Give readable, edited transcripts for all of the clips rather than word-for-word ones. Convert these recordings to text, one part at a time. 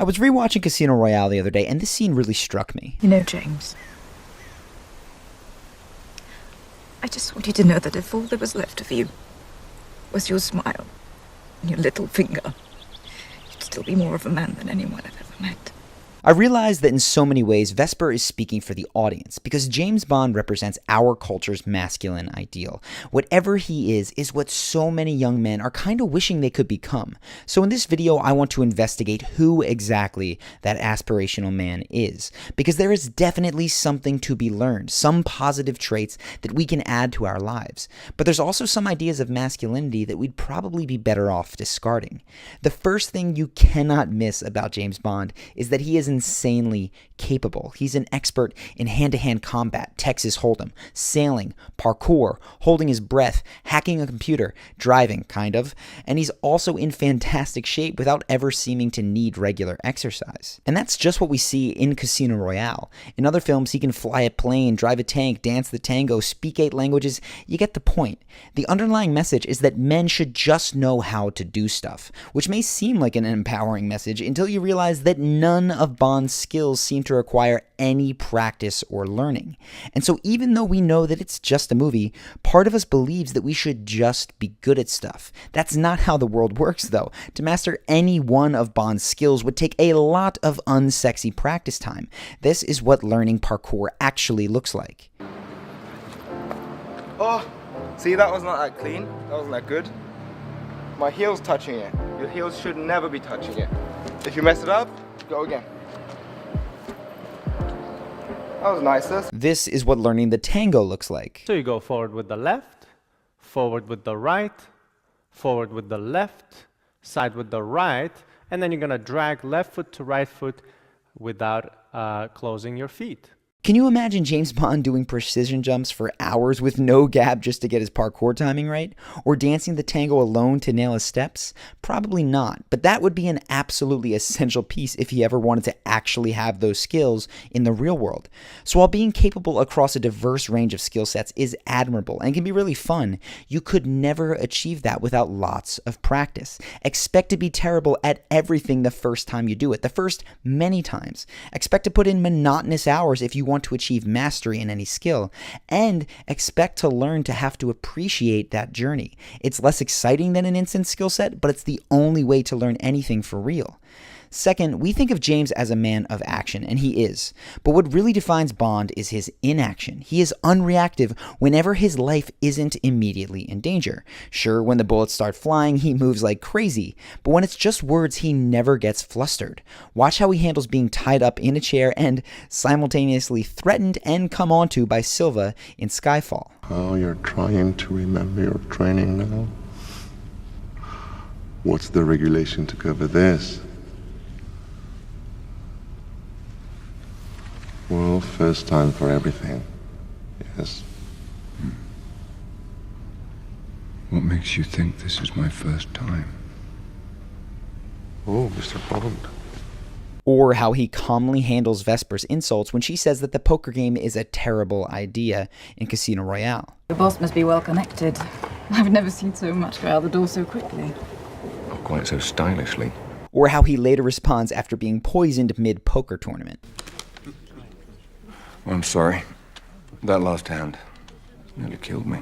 I was rewatching Casino Royale the other day, and this scene really struck me. You know, James, I just want you to know that if all there was left of you was your smile and your little finger, you'd still be more of a man than anyone I've ever met. I realize that in so many ways, Vesper is speaking for the audience, because James Bond represents our culture's masculine ideal. Whatever he is what so many young men are kind of wishing they could become. So in this video, I want to investigate who exactly that aspirational man is, because there is definitely something to be learned, some positive traits that we can add to our lives. But there's also some ideas of masculinity that we'd probably be better off discarding. The first thing you cannot miss about James Bond is that he is insanely capable. He's an expert in hand-to-hand combat, Texas Hold'em, sailing, parkour, holding his breath, hacking a computer, driving, kind of, and he's also in fantastic shape without ever seeming to need regular exercise. And that's just what we see in Casino Royale. In other films, he can fly a plane, drive a tank, dance the tango, speak 8 languages. You get the point. The underlying message is that men should just know how to do stuff, which may seem like an empowering message until you realize that none of Bond's skills seem to require any practice or learning. And so even though we know that it's just a movie, part of us believes that we should just be good at stuff. That's not how the world works, though. To master any one of Bond's skills would take a lot of unsexy practice time. This is what learning parkour actually looks like. Oh, see, that was not that clean. That wasn't that good. My heel's touching it. Your heels should never be touching it. If you mess it up, go again. That was nicer. This is what learning the tango looks like. So you go forward with the left, forward with the right, forward with the left, side with the right, and then you're going to drag left foot to right foot without closing your feet. Can you imagine James Bond doing precision jumps for hours with no gap just to get his parkour timing right? Or dancing the tango alone to nail his steps? Probably not, but that would be an absolutely essential piece if he ever wanted to actually have those skills in the real world. So while being capable across a diverse range of skill sets is admirable and can be really fun, you could never achieve that without lots of practice. Expect to be terrible at everything the first time you do it, the first many times. Expect to put in monotonous hours if you want to achieve mastery in any skill, and expect to learn to have to appreciate that journey. It's less exciting than an instant skill set, but it's the only way to learn anything for real. Second, we think of James as a man of action, and he is. But what really defines Bond is his inaction. He is unreactive whenever his life isn't immediately in danger. Sure, when the bullets start flying, he moves like crazy. But when it's just words, he never gets flustered. Watch how he handles being tied up in a chair and simultaneously threatened and come onto by Silva in Skyfall. Oh, you're trying to remember your training now? What's the regulation to cover this? Well, first time for everything. Yes. What makes you think this is my first time? Oh, Mr. Bond. Or how he calmly handles Vesper's insults when she says that the poker game is a terrible idea in Casino Royale. The boss must be well connected. I've never seen so much go out the door so quickly. Not quite so stylishly. Or how he later responds after being poisoned mid-poker tournament. I'm sorry. That last hand nearly killed me.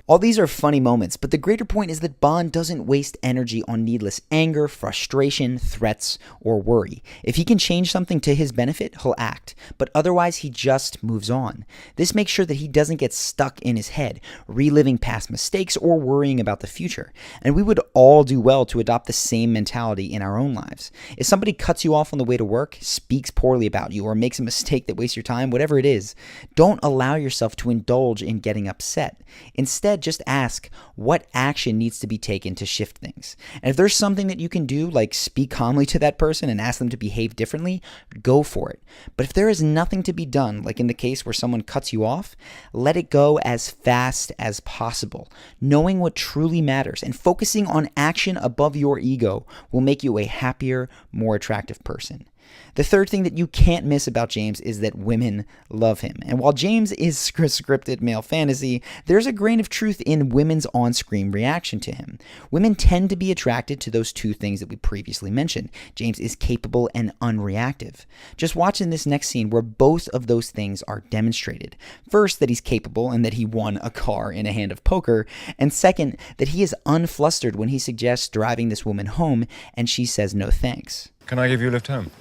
All these are funny moments, but the greater point is that Bond doesn't waste energy on needless anger, frustration, threats, or worry. If he can change something to his benefit, he'll act, but otherwise he just moves on. This makes sure that he doesn't get stuck in his head, reliving past mistakes or worrying about the future. And we would all do well to adopt the same mentality in our own lives. If somebody cuts you off on the way to work, speaks poorly about you, or makes a mistake that wastes your time, whatever it is, don't allow yourself to indulge in getting upset. Instead, just ask what action needs to be taken to shift things. And if there's something that you can do, like speak calmly to that person and ask them to behave differently, go for it. But if there is nothing to be done, like in the case where someone cuts you off, let it go as fast as possible. Knowing what truly matters and focusing on action above your ego will make you a happier, more attractive person. The third thing that you can't miss about James is that women love him. And while James is scripted male fantasy, there's a grain of truth truth in women's on-screen reaction to him. Women tend to be attracted to those two things that we previously mentioned. James is capable and unreactive. Just watch in this next scene where both of those things are demonstrated. First, that he's capable and that he won a car in a hand of poker, and second, that he is unflustered when he suggests driving this woman home and she says no thanks. Can I give you a lift home?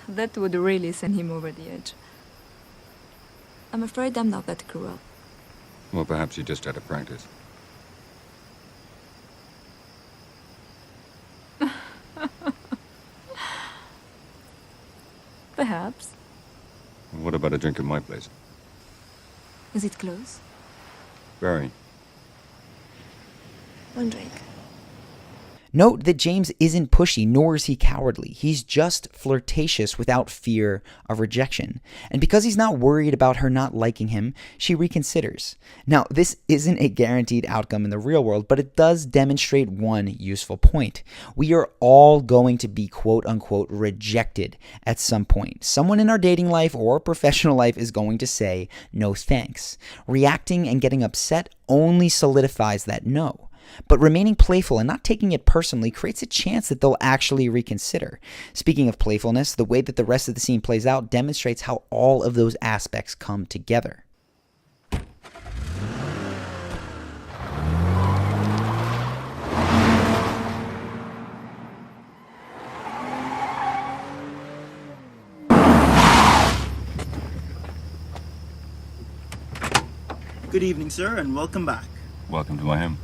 That would really send him over the edge. I'm afraid I'm not that cruel. Well, perhaps you just had a practice. Perhaps. What about a drink at my place? Is it close? Very. One drink. Note that James isn't pushy, nor is he cowardly. He's just flirtatious without fear of rejection. And because he's not worried about her not liking him, she reconsiders. Now, this isn't a guaranteed outcome in the real world, but it does demonstrate one useful point. We are all going to be quote-unquote rejected at some point. Someone in our dating life or professional life is going to say no thanks. Reacting and getting upset only solidifies that no. But remaining playful and not taking it personally creates a chance that they'll actually reconsider. Speaking of playfulness, the way that the rest of the scene plays out demonstrates how all of those aspects come together. Good evening, sir, and welcome back. Welcome to my home.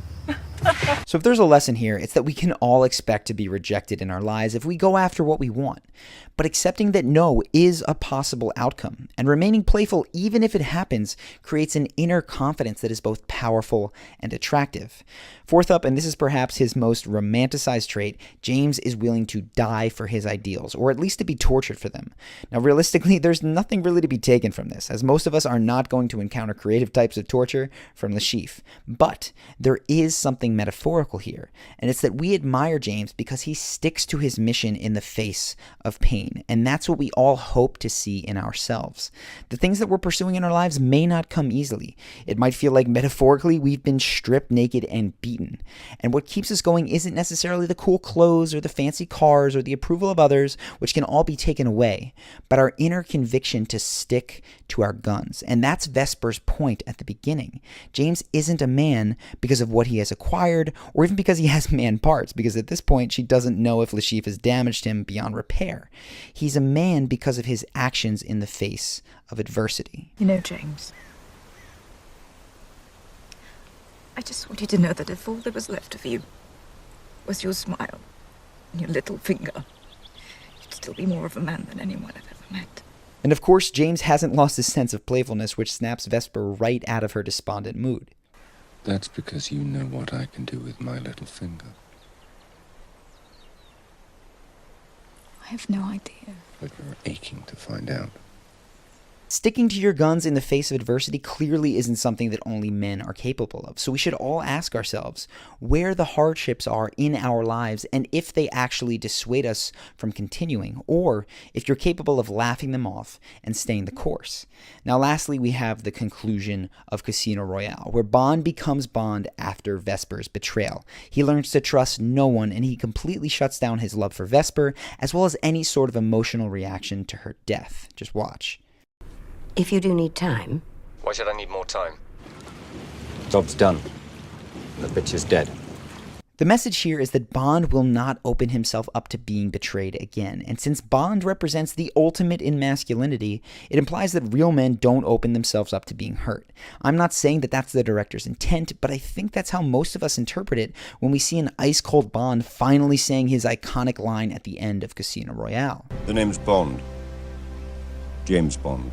So if there's a lesson here, it's that we can all expect to be rejected in our lives if we go after what we want. But accepting that no is a possible outcome, and remaining playful even if it happens, creates an inner confidence that is both powerful and attractive. Fourth up, and this is perhaps his most romanticized trait, James is willing to die for his ideals, or at least to be tortured for them. Now realistically, there's nothing really to be taken from this, as most of us are not going to encounter creative types of torture from Le Chiffre. But there is something metaphorical here, and it's that we admire James because he sticks to his mission in the face of pain, and that's what we all hope to see in ourselves. The things that we're pursuing in our lives may not come easily. It might feel like metaphorically we've been stripped naked and beaten. And what keeps us going isn't necessarily the cool clothes or the fancy cars or the approval of others, which can all be taken away, but our inner conviction to stick to our guns. And that's Vesper's point at the beginning. James isn't a man because of what he has acquired, or even because he has man parts, because at this point she doesn't know if Le Chiffre has damaged him beyond repair. He's a man because of his actions in the face of adversity. You know, James, I just want you to know that if all there was left of you was your smile and your little finger, you'd still be more of a man than anyone I've ever met. And of course, James hasn't lost his sense of playfulness, which snaps Vesper right out of her despondent mood. That's because you know what I can do with my little finger. I have no idea. But you're aching to find out. Sticking to your guns in the face of adversity clearly isn't something that only men are capable of. So we should all ask ourselves where the hardships are in our lives and if they actually dissuade us from continuing, or if you're capable of laughing them off and staying the course. Now lastly, we have the conclusion of Casino Royale, where Bond becomes Bond after Vesper's betrayal. He learns to trust no one, and he completely shuts down his love for Vesper, as well as any sort of emotional reaction to her death. Just watch. If you do need time. Why should I need more time? Job's done. The bitch is dead. The message here is that Bond will not open himself up to being betrayed again, and since Bond represents the ultimate in masculinity, it implies that real men don't open themselves up to being hurt. I'm not saying that that's the director's intent, but I think that's how most of us interpret it when we see an ice-cold Bond finally saying his iconic line at the end of Casino Royale. The name's Bond. James Bond.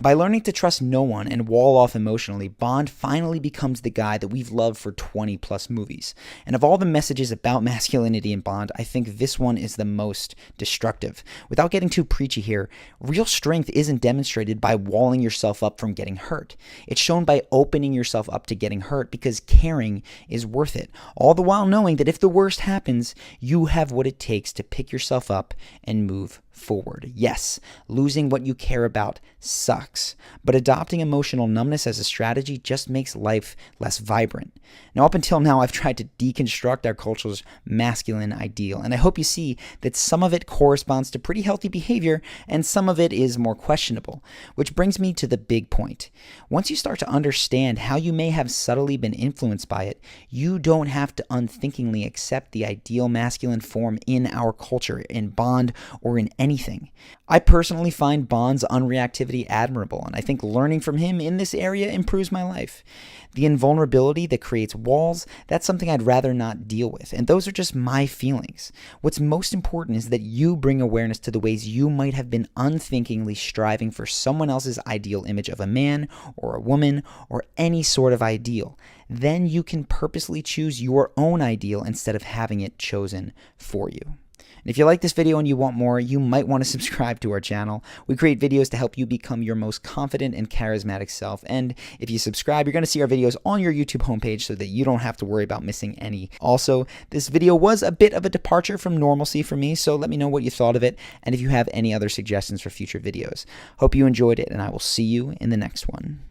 By learning to trust no one and wall off emotionally, Bond finally becomes the guy that we've loved for 20 plus movies. And of all the messages about masculinity in Bond, I think this one is the most destructive. Without getting too preachy here, real strength isn't demonstrated by walling yourself up from getting hurt. It's shown by opening yourself up to getting hurt because caring is worth it. All the while knowing that if the worst happens, you have what it takes to pick yourself up and move forward. Yes, losing what you care about sucks. sex, but adopting emotional numbness as a strategy just makes life less vibrant. Now, up until now, I've tried to deconstruct our culture's masculine ideal, and I hope you see that some of it corresponds to pretty healthy behavior and some of it is more questionable, which brings me to the big point. Once you start to understand how you may have subtly been influenced by it, you don't have to unthinkingly accept the ideal masculine form in our culture, in Bond, or in anything. I personally find Bond's unreactivity admirable, and I think learning from him in this area improves my life. The invulnerability that creates walls, that's something I'd rather not deal with, and those are just my feelings. What's most important is that you bring awareness to the ways you might have been unthinkingly striving for someone else's ideal image of a man or a woman or any sort of ideal. Then you can purposely choose your own ideal instead of having it chosen for you. And if you like this video and you want more, you might want to subscribe to our channel. We create videos to help you become your most confident and charismatic self. And if you subscribe, you're going to see our videos on your YouTube homepage so that you don't have to worry about missing any. Also, this video was a bit of a departure from normalcy for me, so let me know what you thought of it and if you have any other suggestions for future videos. Hope you enjoyed it, and I will see you in the next one.